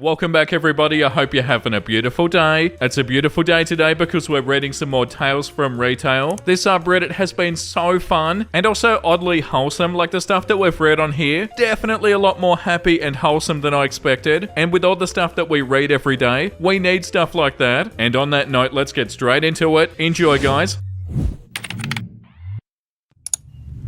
Welcome back everybody, I hope you're having a beautiful day. It's a beautiful day today because we're reading some more Tales from Retail. This subreddit has been so fun and also oddly wholesome, like the stuff that we've read on here. Definitely a lot more happy and wholesome than I expected. And with all the stuff that we read every day, we need stuff like that. And on that note, let's get straight into it. Enjoy guys.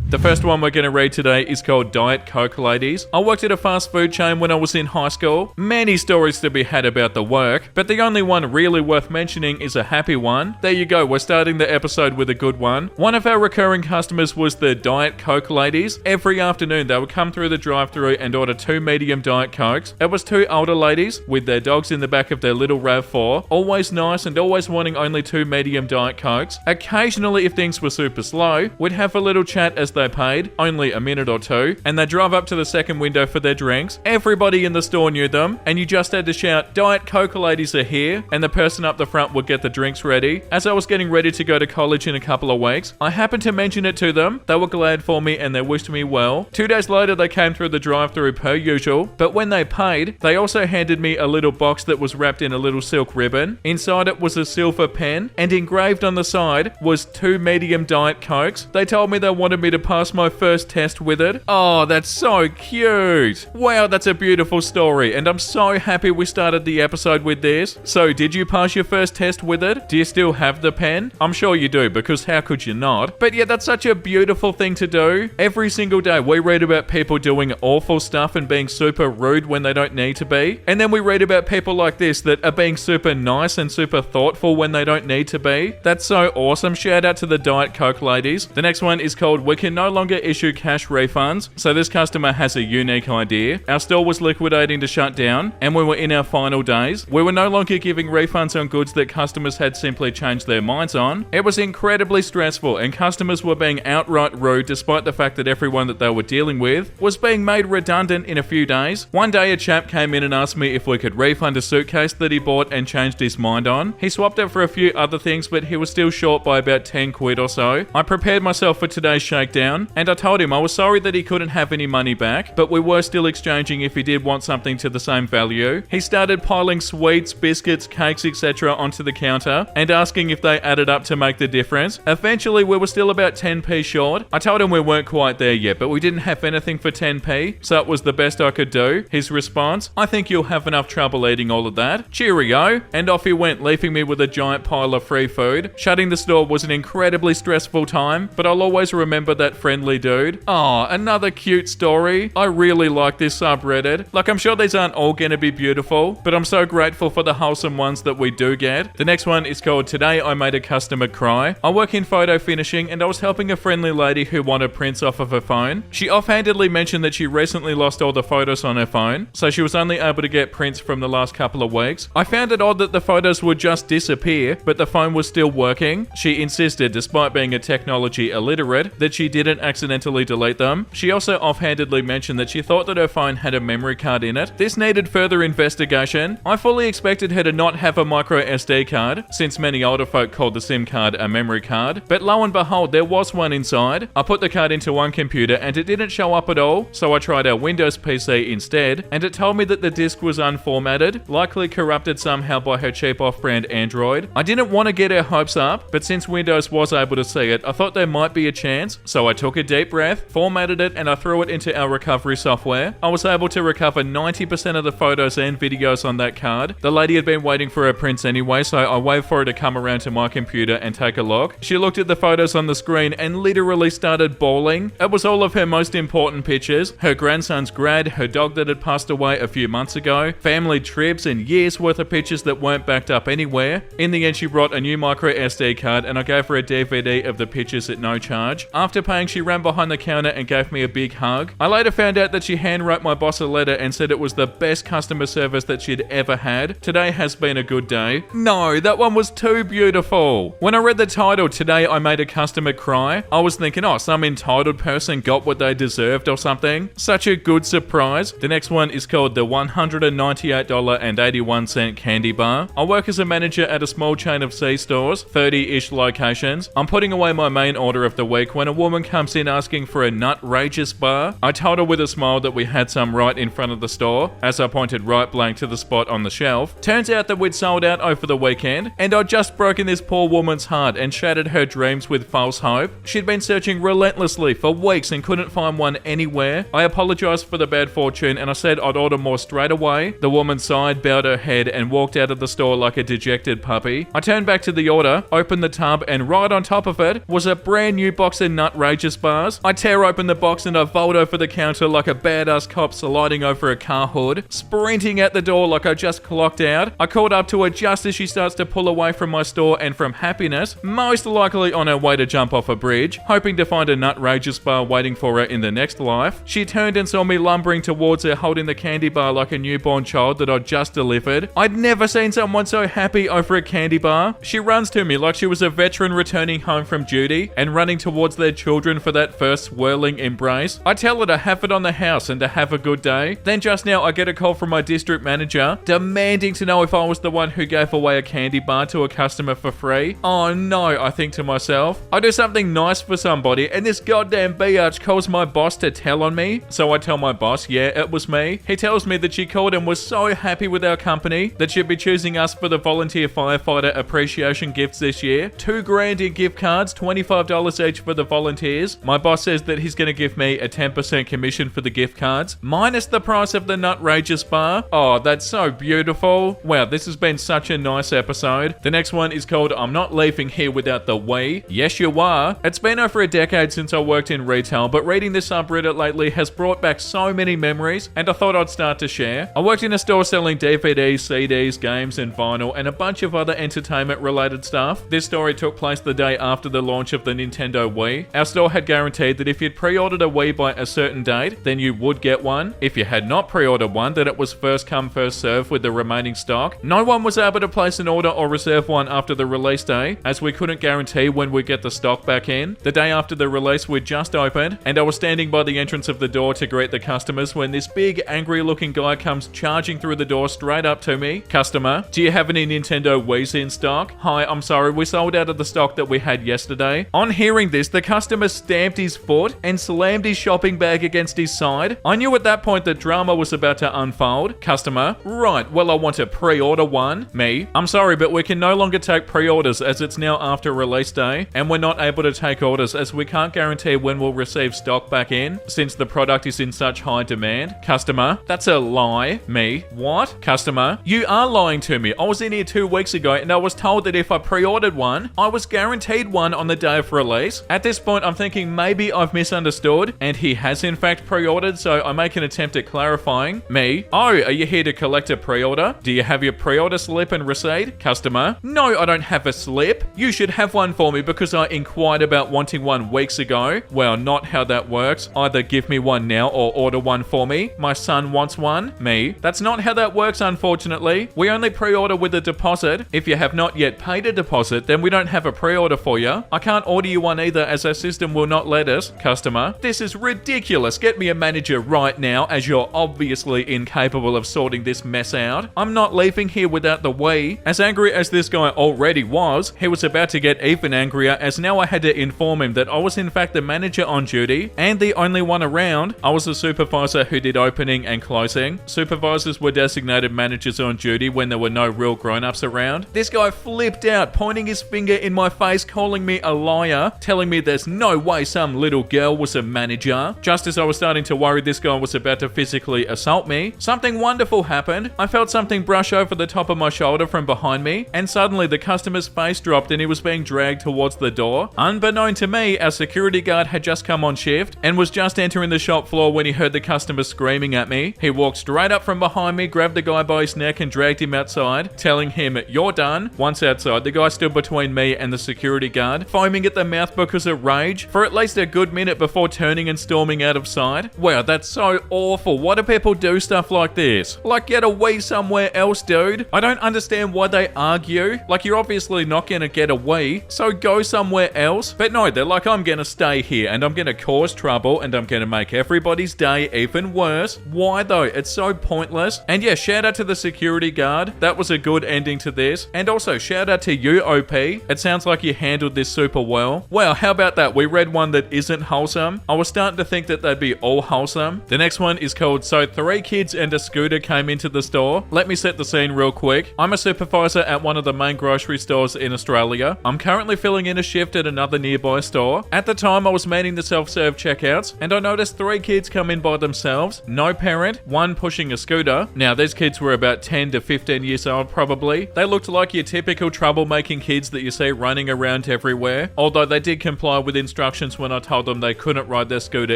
The first one we're going to read today is called Diet Coke Ladies. I worked at a fast food chain when I was in high school. Many stories to be had about the work, but the only one really worth mentioning is a happy one. There you go, we're starting the episode with a good one. One of our recurring customers was the Diet Coke Ladies. Every afternoon they would come through the drive-thru and order 2 medium Diet Cokes. It was 2 older ladies with their dogs in the back of their little RAV4, always nice and always wanting only 2 medium Diet Cokes. Occasionally, if things were super slow, we'd have a little chat as they paid, only a minute or two, and they'd drive up to the second window for their drinks. Everybody in the store knew them, and you just had to shout, "Diet Coke Ladies are here," and the person up the front would get the drinks ready. As I was getting ready to go to college in a couple of weeks, I happened to mention it to them. They were glad for me and they wished me well. 2 days later, they came through the drive-thru per usual, but when they paid, they also handed me a little box that was wrapped in a little silk ribbon. Inside it was a silver pen, and engraved on the side was 2 medium Diet Cokes. They told me they wanted me to pass my first test with it. Oh, that's so cute. Wow, that's a beautiful story, and I'm so happy we started the episode with this. So, did you pass your first test with it? Do you still have the pen? I'm sure you do, because how could you not? But yeah, that's such a beautiful thing to do. Every single day, we read about people doing awful stuff and being super rude when they don't need to be. And then we read about people like this that are being super nice and super thoughtful when they don't need to be. That's so awesome. Shout out to the Diet Coke Ladies. The next one is called We Can No Longer Issue Cash Refunds. So this customer has a unique idea. Our store was liquidating to shut down, and we were in our final days. We were no longer giving refunds on goods that customers had simply changed their minds on. It was incredibly stressful, and customers were being outright rude despite the fact that everyone that they were dealing with was being made redundant in a few days. One day a chap came in and asked me if we could refund a suitcase that he bought and changed his mind on. He swapped it for a few other things, but he was still short by about 10 quid or so. I prepared myself for today's shakedown, and I told him I was sorry that he couldn't have any money back, but we were still exchanging if he did want something to the same value. He started piling sweets, biscuits, cakes, etc. onto the counter and asking if they added up to make the difference. Eventually, we were still about 10p short. I told him we weren't quite there yet, but we didn't have anything for 10p, so it was the best I could do. His response, "I think you'll have enough trouble eating all of that. Cheerio." And off he went, leaving me with a giant pile of free food. Shutting the store was an incredibly stressful time, but I'll always remember that friendly dude. Aw, another cute story. I really like this subreddit. Like, I'm sure these aren't all gonna be beautiful, but I'm so grateful for the wholesome ones that we do get. The next one is called Today I Made a Customer Cry. I work in photo finishing, and I was helping a friendly lady who wanted prints off of her phone. She offhandedly mentioned that she recently lost all the photos on her phone, so she was only able to get prints from the last couple of weeks. I found it odd that the photos would just disappear, but the phone was still working. She insisted, despite being a technology illiterate, that she didn't accidentally delete them. She also offhandedly mentioned that she thought that her phone had a memory card in it. This needed further investigation. I fully expected her to not have a micro SD card, since many older folk called the SIM card a memory card, but lo and behold, there was one inside. I put the card into one computer and it didn't show up at all, so I tried our Windows PC instead, and it told me that the disk was unformatted, likely corrupted somehow by her cheap off-brand Android. I didn't want to get her hopes up, but since Windows was able to see it, I thought there might be a chance, so I took a deep breath, formatted it, and I threw it into our recovery software. I was able to recover 90% of the photos and videos on that card. The lady had been waiting for her prints anyway, so I waited for her to come around to my computer and take a look. She looked at the photos on the screen and literally started bawling. It was all of her most important pictures: her grandson's grad, her dog that had passed away a few months ago, family trips, and years worth of pictures that weren't backed up anywhere. In the end, she brought a new micro SD card, and I gave her a DVD of the pictures at no charge. After paying, she ran behind the counter and gave me a big hug. I later found out that she handwrote my boss a letter and said it was the best customer service that she'd ever had. Today has been a good day. No, that one was too beautiful. When I read the title, Today I Made a Customer Cry, I was thinking, oh, some entitled person got what they deserved or something. Such a good surprise. The next one is called the $198.81 candy bar. I work as a manager at a small chain of C-stores, 30-ish locations. I'm putting away my main order of the week when a woman comes in asking for a nutrageous bar. I told her with a smile that we had some right in front of the store, as I pointed right blank to the spot on the shelf. Turns out that we'd sold out over the weekend, and I'd just broken this poor woman's heart and shattered her dreams with false hope. She'd been searching relentlessly for weeks and couldn't find one anywhere. I apologized for the bad fortune and I said I'd order more straight away. The woman sighed, bowed her head, and walked out of the store like a dejected puppy. I turned back to the order, opened the tub, and right on top of it was a brand new box of nutrageous bars. I tear open the box and I vault over the counter like a badass cop sliding over a car hood, sprinting out the door like I just clocked out. I caught up to her just as she starts to pull away from my store and from happiness, most likely on her way to jump off a bridge, hoping to find a nutrageous bar waiting for her in the next life. She turned and saw me lumbering towards her holding the candy bar like a newborn child that I'd just delivered. I'd never seen someone so happy over a candy bar. She runs to me like she was a veteran returning home from duty and running towards their children for that first swirling embrace. I tell her to have it on the house and to have a good day. Then just now I get a call from my district manager demanding to know if I was the one who gave away a candy bar to a customer for free. Oh no, I think to myself. I do something nice for somebody and this goddamn biatch calls my boss to tell on me. So I tell my boss, yeah, it was me. He tells me that she called and was so happy with our company that she'd be choosing us for the volunteer firefighter appreciation gifts this year. $2,000 in gift cards, $25 each for the volunteers. My boss says that he's going to give me a 10% commission for the gift cards, minus the price of the nutrageous bar. Oh, that's so beautiful. Wow, this has been such a nice episode. The next one is called I'm Not Leaving Here Without the We. Yes, you are. It's been over a decade since I worked in retail, but reading this subreddit lately has brought back so many memories, and I thought I'd start to share. I worked in a store selling DVDs, CDs, games, and vinyl, and a bunch of other entertainment-related stuff. This story took place the day after the launch of the Nintendo Wii. Our store had guaranteed that if you'd pre-ordered a Wii by a certain date, then you would get one. If you had not pre-ordered one, then it was first come, first serve with the remaining stock. No one was able to place an order or reserve one after the release day, as we couldn't guarantee when we'd get the stock back in. The day after the release, we'd just opened, and I was standing by the entrance of the door to greet the customers when this big, angry-looking guy comes charging through the door straight up to me. Customer, do you have any Nintendo Wii's in stock? Hi, I'm sorry, we sold out of the stock that we had yesterday. On hearing this, the customer stamped his foot and slammed his shopping bag against his side. I knew at that point that drama was about to unfold. Customer, right, well I want to pre-order one. Me, I'm sorry, but we can no longer take pre-orders as it's now after release day, and we're not able to take orders as we can't guarantee when we'll receive stock back in, since the product is in such high demand. Customer, that's a lie. Me, what? Customer, you are lying to me. I was in here 2 weeks ago and I was told that if I pre-ordered one, I was guaranteed one on the day of release. At this point, I'm thinking maybe I've misunderstood and he has in fact pre-ordered, so I make an attempt at clarifying. Me, oh, are you here to collect a pre-order? Do you have your pre-order slip and receipt? Customer, no, I don't have a slip. You should have one for me because I inquired about wanting one weeks ago. Well, not how that works. Either give me one now or order one for me. My son wants one. Me, that's not how that works, unfortunately. We only pre-order with a deposit. If you have not yet paid a deposit, then we don't have a pre-order for you. I can't order you one either as our system will not let us. Customer, this is ridiculous. Get me a manager right now as you're obviously incapable of sorting this mess out. I'm not leaving here without the Wii. As angry as this guy already was, he was about to get even angrier as now I had to inform him that I was in fact the manager on duty and the only one around. I was the supervisor who did opening and closing. Supervisors were designated managers on duty when there were no real grown-ups around. This guy flipped out, pointing his finger in my face, calling me a liar, telling me there's no way some little girl was a manager. Just as I was starting to worry this guy was about to physically assault me, something wonderful happened. I felt something brush over the top of my shoulder from behind me, and suddenly the customer's face dropped and he was being dragged towards the door. Unbeknown to me, our security guard had just come on shift and was just entering the shop floor when he heard the customer screaming at me. He walked straight up from behind me, grabbed the guy by his neck and dragged him outside, telling him, "You're done." Once outside, the guy stood between me and the security guard, foaming at the mouth because of rage, for at least a good minute before turning and storming out of sight. Wow, that's so awful. Why do people do stuff like this? Like, get away somewhere else, dude. I don't understand why they argue. Like, you're obviously not gonna get away, so go somewhere else. But no, they're like, I'm gonna stay here and I'm gonna cause trouble and I'm gonna make everybody's day even worse. Why though? It's so pointless. And yeah, shout out to the security guard. That was a good ending to this. And also shout out to you, OP. It sounds like you handled this super well. Wow, how about that? We read read one that isn't wholesome, I was starting to think that they'd be all wholesome. The next one is called So 3 Kids and a Scooter Came Into the Store. Let me set the scene real quick. I'm a supervisor at one of the main grocery stores in Australia. I'm currently filling in a shift at another nearby store. At the time, I was manning the self-serve checkouts, and I noticed 3 kids come in by themselves, no parent, one pushing a scooter. Now, these kids were about 10 to 15 years old probably. They looked like your typical troublemaking kids that you see running around everywhere, although they did comply with instructions when I told them they couldn't ride their scooter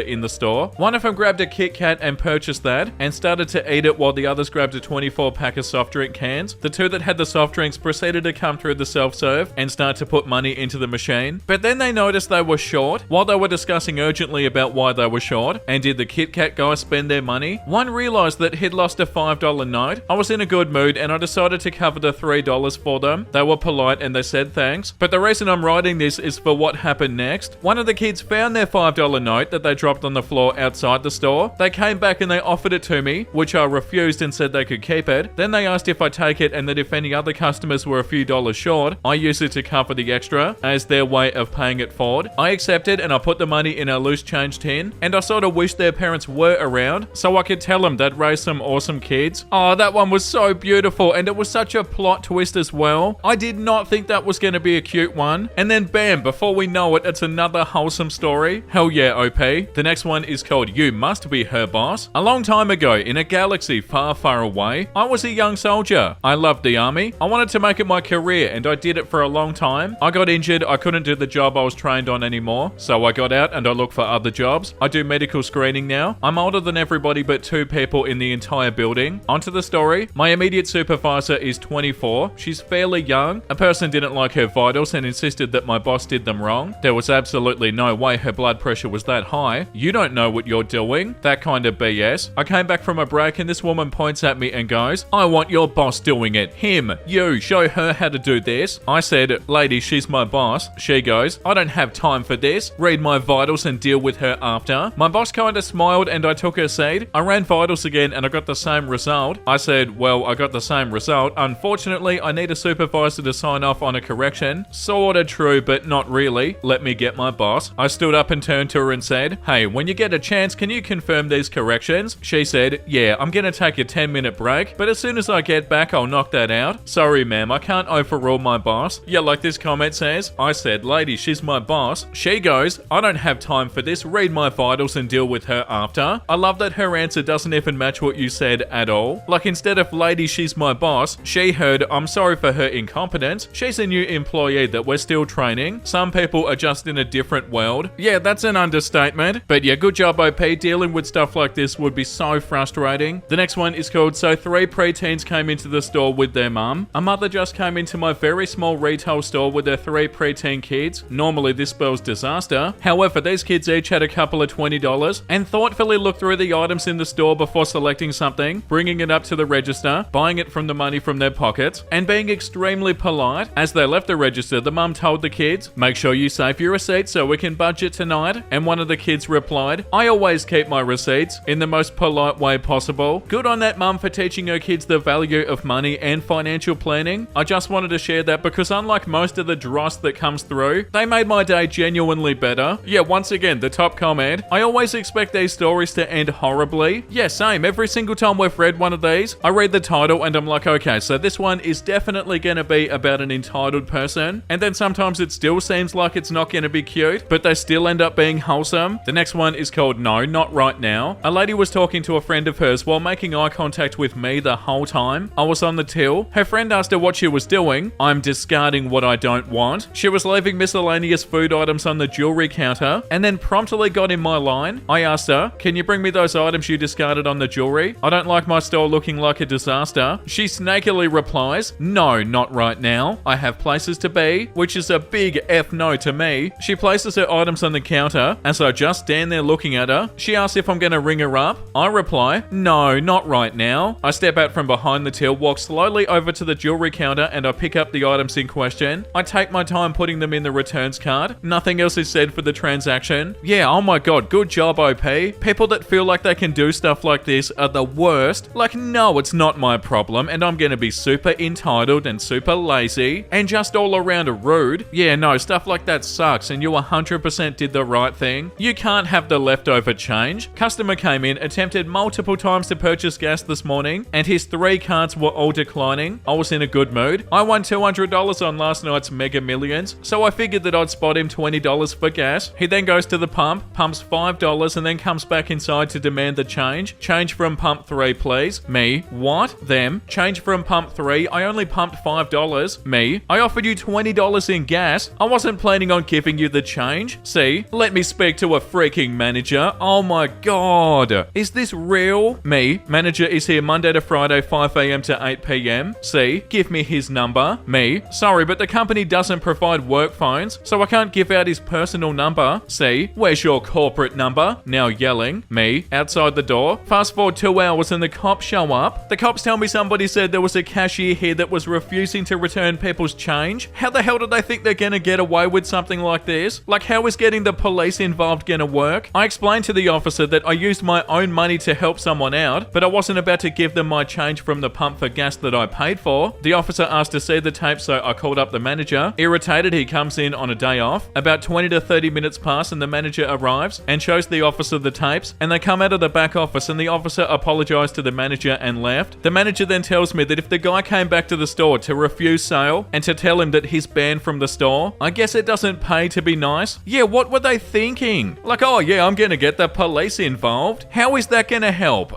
in the store. One of them grabbed a Kit Kat and purchased that, and started to eat it while the others grabbed a 24-pack of soft drink cans. The 2 that had the soft drinks proceeded to come through the self-serve and start to put money into the machine. But then they noticed they were short. While they were discussing urgently about why they were short, and did the Kit Kat guys spend their money, one realized that he'd lost a $5 note. I was in a good mood and I decided to cover the $3 for them. They were polite and they said thanks. But the reason I'm writing this is for what happened next. One of the kids found their $5 note that they dropped on the floor outside the store. They came back and they offered it to me, which I refused and said they could keep it. Then they asked if I take it and that if any other customers were a few dollars short, I use it to cover the extra as their way of paying it forward. I accepted and I put the money in a loose change tin, and I sort of wished their parents were around so I could tell them they'd raise some awesome kids. Oh, that one was so beautiful, and it was such a plot twist as well. I did not think that was going to be a cute one, and then bam, before we know it, it's another wholesome story. Hell yeah, OP. The next one is called You Must Be Her Boss. A long time ago, in a galaxy far, far away, I was a young soldier. I loved the army. I wanted to make it my career, and I did it for a long time. I got injured. I couldn't do the job I was trained on anymore, so I got out and I looked for other jobs. I do medical screening now. I'm older than everybody but 2 people in the entire building. Onto the story. My immediate supervisor is 24. She's fairly young. A person didn't like her vitals and insisted that my boss did them wrong. There was absolutely no way her blood pressure was that high. You don't know what you're doing. That kind of BS. I came back from a break and this woman points at me and goes, I want your boss doing it. Him. You. Show her how to do this. I said, lady, she's my boss. She goes, I don't have time for this. Read my vitals and deal with her after. My boss kind of smiled and I took her seat. I ran vitals again and I got the same result. I said, well, I got the same result. Unfortunately, I need a supervisor to sign off on a correction. Sorta true, but not really. Let me get my boss. I stood up and turned to her and said, hey, when you get a chance, can you confirm these corrections? She said, yeah, I'm gonna take a 10-minute break, but as soon as I get back, I'll knock that out. Sorry, ma'am, I can't overrule my boss. Yeah, like this comment says. I said, lady, she's my boss. She goes, I don't have time for this. Read my vitals and deal with her after. I love that her answer doesn't even match what you said at all. Like instead of lady, she's my boss, she heard, I'm sorry for her incompetence. She's a new employee that we're still training. Some people are just in a different world. Yeah, that's an understatement. But yeah, good job, OP. Dealing with stuff like this would be so frustrating. The next one is called So 3 preteens came into the store with their mum. A mother just came into my very small retail store with their 3 preteen kids. Normally this spells disaster. However, these kids each had a couple of $20 and thoughtfully looked through the items in the store before selecting something, bringing it up to the register, buying it from the money from their pockets, and being extremely polite. As they left the register, the mum told the kids, make sure you save your receipts so we can budget tonight. And one of the kids replied, I always keep my receipts, in the most polite way possible. Good on that mum for teaching her kids the value of money and financial planning. I just wanted to share that because unlike most of the dross that comes through, they made my day genuinely better. Yeah, once again, the top comment, I always expect these stories to end horribly. Yeah, same. Every single time we've read one of these, I read the title and I'm like, okay, so this one is definitely going to be about an entitled person. And then sometimes it still seems like it's not going to be cute, but they still end up being wholesome. The next one is called No, Not Right Now. A lady was talking to a friend of hers while making eye contact with me the whole time. I was on the till. Her friend asked her what she was doing. I'm discarding what I don't want. She was leaving miscellaneous food items on the jewelry counter and then promptly got in my line. I asked her, can you bring me those items you discarded on the jewelry? I don't like my store looking like a disaster. She snakily replies, no, not right now. I have places to be, which is a big F no to me. She places her items on the counter as I just stand there looking at her. She asks if I'm going to ring her up. I reply, no, not right now. I step out from behind the till, walk slowly over to the jewelry counter and I pick up the items in question. I take my time putting them in the returns card. Nothing else is said for the transaction. Yeah, oh my god, good job, OP. People that feel like they can do stuff like this are the worst. Like, no, it's not my problem and I'm gonna be super entitled and super lazy and just all around rude. Yeah, no, stuff like that sucks and you 100% did the right thing. You can't have the leftover change. Customer came in, attempted multiple times to purchase gas this morning, and his 3 cards were all declining. I was in a good mood. I won $200 on last night's Mega Millions, so I figured that I'd spot him $20 for gas. He then goes to the pump, pumps $5, and then comes back inside to demand the change. Change from pump 3, please. Me. What? Them. Change from pump 3. I only pumped $5. Me. I offered you $20 in gas. I wasn't planning on giving you the change. See? Let me speak to a freaking manager. Oh my god. Is this real? Me. Manager is here Monday to Friday 5 a.m. to 8 p.m. C. Give me his number. Me. Sorry, but the company doesn't provide work phones, so I can't give out his personal number. C. Where's your corporate number? Now yelling. Me. Outside the door. Fast forward 2 hours and the cops show up. The cops tell me somebody said there was a cashier here that was refusing to return people's change. How the hell do they think they're gonna get away with something like this? Like, how is getting the police involved gonna work? I explained to the officer that I used my own money to help someone out, but I wasn't about to give them my change from the pump for gas that I paid for. The officer asked to see the tape, so I called up the manager. Irritated, he comes in on a day off. About 20 to 30 minutes pass and the manager arrives and shows the officer the tapes, and they come out of the back office and the officer apologized to the manager and left. The manager then tells me that if the guy came back to the store to refuse sale and to tell him that he's banned from the store, I guess it doesn't pay to be nice. Yeah, what were they thinking? Like, oh yeah, I'm gonna get the police involved. How is that gonna help?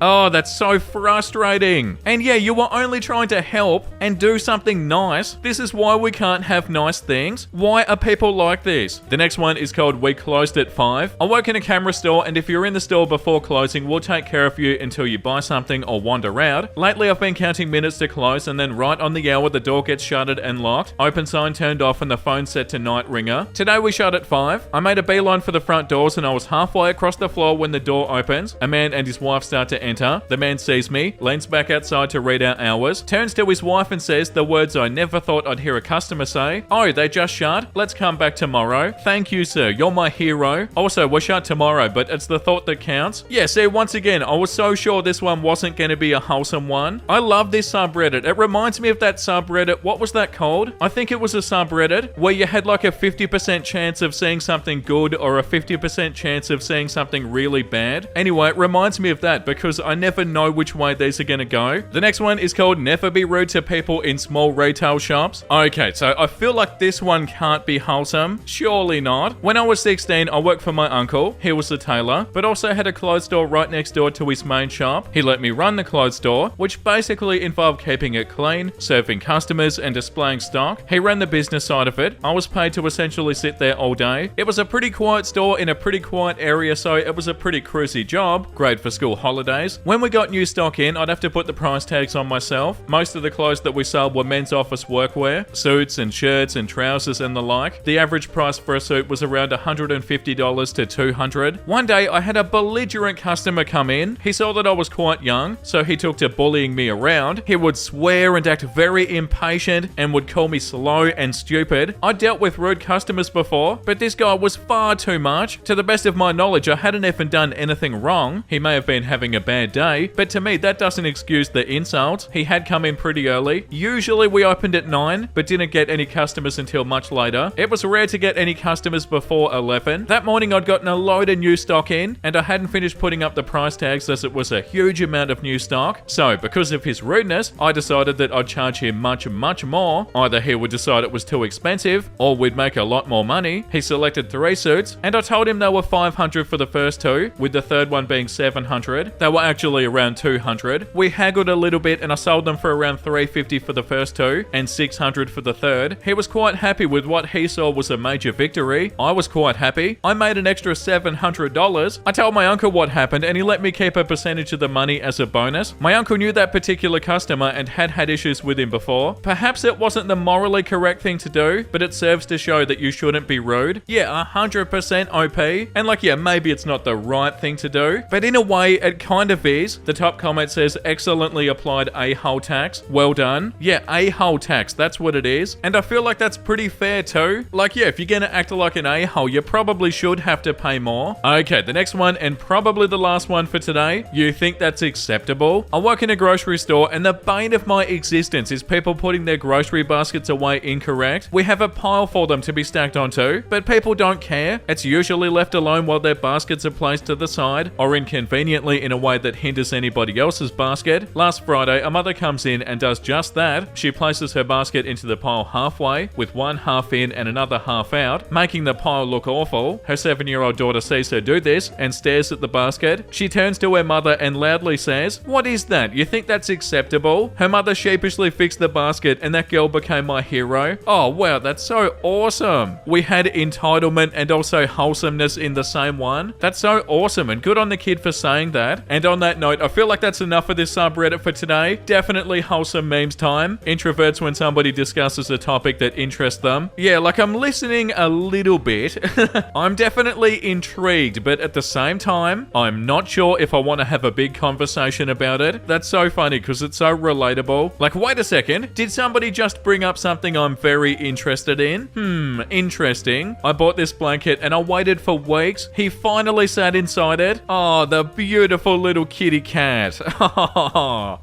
Oh, that's so frustrating. And yeah, you were only trying to help and do something nice. This is why we can't have nice things. Why are people like this? The next one is called We Closed at 5. I work in a camera store, and if you're in the store before closing, we'll take care of you until you buy something or wander out. Lately, I've been counting minutes to close, and then right on the hour, the door gets shuttered and locked. Open sign turned off and the phone set to night ringer. Today we shut at 5. I made a beeline for the front doors and I was halfway across the floor when the door opens. A man and his wife start to enter. The man sees me, leans back outside to read our hours, turns to his wife and says the words I never thought I'd hear a customer say. Oh, they just shut? Let's come back tomorrow. Thank you, sir. You're my hero. Also, we're shut tomorrow, but it's the thought that counts. Yeah, see, once again, I was so sure this one wasn't going to be a wholesome one. I love this subreddit. It reminds me of that subreddit. What was that called? I think it was a subreddit where you had like a 50% chance of seeing something good or a 50% chance of seeing something really bad. Anyway, it reminds me of that because I never know which way these are going to go. The next one is called Never Be Rude to People in Small Retail Shops. Okay, so I feel like this one can't be wholesome. Surely not. When I was 16, I worked for my uncle. He was a tailor, but also had a clothes store right next door to his main shop. He let me run the clothes store, which basically involved keeping it clean, serving customers, and displaying stock. He ran the business side of it. I was paid to essentially sit there all day. It was a pretty quiet store in a pretty quiet area, so it was a pretty cruisy job. Great for school holidays. When we got new stock in, I'd have to put the price tags on myself. Most of the clothes that we sold were men's office workwear, suits and shirts and trousers and the like. The average price for a suit was around $150 to $200. One day, I had a belligerent customer come in. He saw that I was quite young, so he took to bullying me around. He would swear and act very impatient and would call me slow and stupid. I dealt with rude customers before, but this guy was far too much. To the best of my knowledge, I hadn't even done anything wrong. He may have been having a bad day, but to me, that doesn't excuse the insults. He had come in pretty early. Usually we opened at 9, but didn't get any customers until much later. It was rare to get any customers before 11. That morning I'd gotten a load of new stock in, and I hadn't finished putting up the price tags as it was a huge amount of new stock. So, because of his rudeness, I decided that I'd charge him much more. Either he would decide it was too expensive, or we'd make a lot more money. He selected 3 suits, and I told him they were $500 for the first 2, with the third one being $700. They were actually around $200. We haggled a little bit, and I sold them for around $350 for the first 2, and $600 for the third. He was quite happy with what he saw was a major victory. I was quite happy. I made an extra $700. I told my uncle what happened, and he let me keep a percentage of the money as a bonus. My uncle knew that particular customer and had issues with him before. Perhaps it wasn't the morally correct thing to do, but it serves to show that you shouldn't be rude. Yeah, 100% OP. And like, yeah, maybe it's not the right thing to do, but in a way, it kind of is. The top comment says, excellently applied a-hole tax. Well done. Yeah, a-hole tax, that's what it is. And I feel like that's pretty fair too. Like, yeah, if you're gonna act like an a-hole, you probably should have to pay more. Okay, the next one, and probably the last one for today. You think that's acceptable? I work in a grocery store, and the bane of my existence is people putting their grocery baskets away incorrect. We have a pile for them to be stacked stacked onto, but people don't care. It's usually left alone while their baskets are placed to the side, or inconveniently in a way that hinders anybody else's basket. Last Friday, a mother comes in and does just that. She places her basket into the pile halfway, with one half in and another half out, making the pile look awful. Her 7-year-old daughter sees her do this and stares at the basket. She turns to her mother and loudly says, "What is that? You think that's acceptable?" Her mother sheepishly fixed the basket and that girl became my hero. Oh wow, that's so awesome. We had entitlement and also wholesomeness in the same one. That's so awesome and good on the kid for saying that. And on that note, I feel like that's enough for this subreddit for today. Definitely wholesome memes time. Introverts when somebody discusses a topic that interests them. Yeah, like I'm listening a little bit. I'm definitely intrigued, but at the same time, I'm not sure if I want to have a big conversation about it. That's so funny because it's so relatable. Like, wait a second, did somebody just bring up something I'm very interested in? Interesting. I bought this blanket and I waited for weeks. He finally sat inside it. Oh, the beautiful little kitty cat.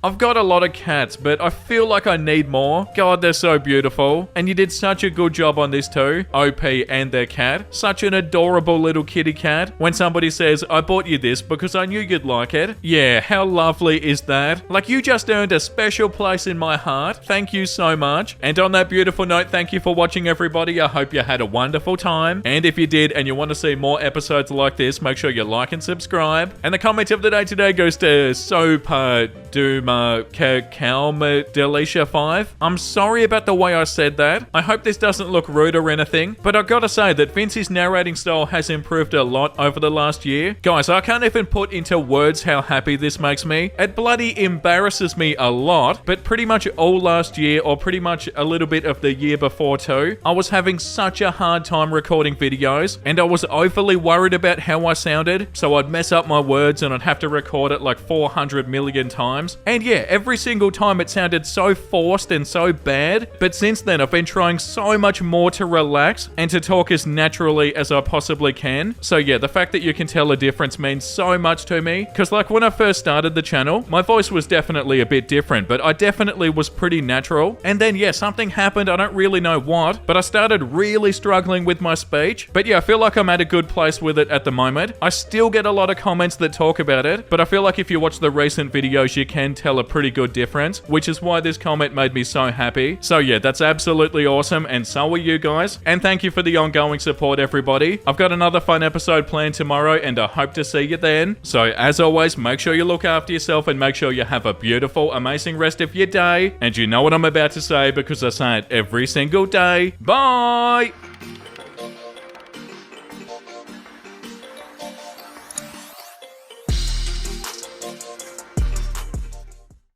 I've got a lot of cats, but I feel like I need more. God, they're so beautiful. And you did such a good job on this too. OP and their cat. Such an adorable little kitty cat. When somebody says, "I bought you this because I knew you'd like it." Yeah, how lovely is that? Like, you just earned a special place in my heart. Thank you so much. And on that beautiful note, thank you for watching, everybody. I hope you had a wonderful time. And if you did and you want to see more episodes like this, make sure you like and subscribe. And the comment of the day today goes to Sopa Duma Kalma Delisha 5. I'm sorry about the way I said that. I hope this doesn't look rude or anything, but I've got to say that Vincey's narrating style has improved a lot over the last year. Guys, I can't even put into words how happy this makes me. It bloody embarrasses me a lot, but pretty much all last year, or pretty much a little bit of the year before too, I was having such a hard time recording videos, and I was overly worried about how I sounded, so I'd mess up my words and I'd have to record it like 400 million times. And yeah, every single time it sounded so forced and so bad, but since then I've been trying so much more to relax and to talk as naturally as I possibly can. So yeah, the fact that you can tell a difference means so much to me, because like when I first started the channel, my voice was definitely a bit different, but I definitely was pretty natural. And then yeah, something happened, I don't really know what, but I started really struggling with my speech. But yeah, I feel like I'm at a good place with it at the moment. I still get a lot of comments that talk about it, but I feel like if you watch the recent videos, you can tell a pretty good difference, which is why this comment made me so happy. So yeah, that's absolutely awesome, and so are you guys. And thank you for the ongoing support, everybody. I've got another fun episode planned tomorrow, and I hope to see you then. So as always, make sure you look after yourself and make sure you have a beautiful, amazing rest of your day. And you know what I'm about to say because I say it every single day. Bye!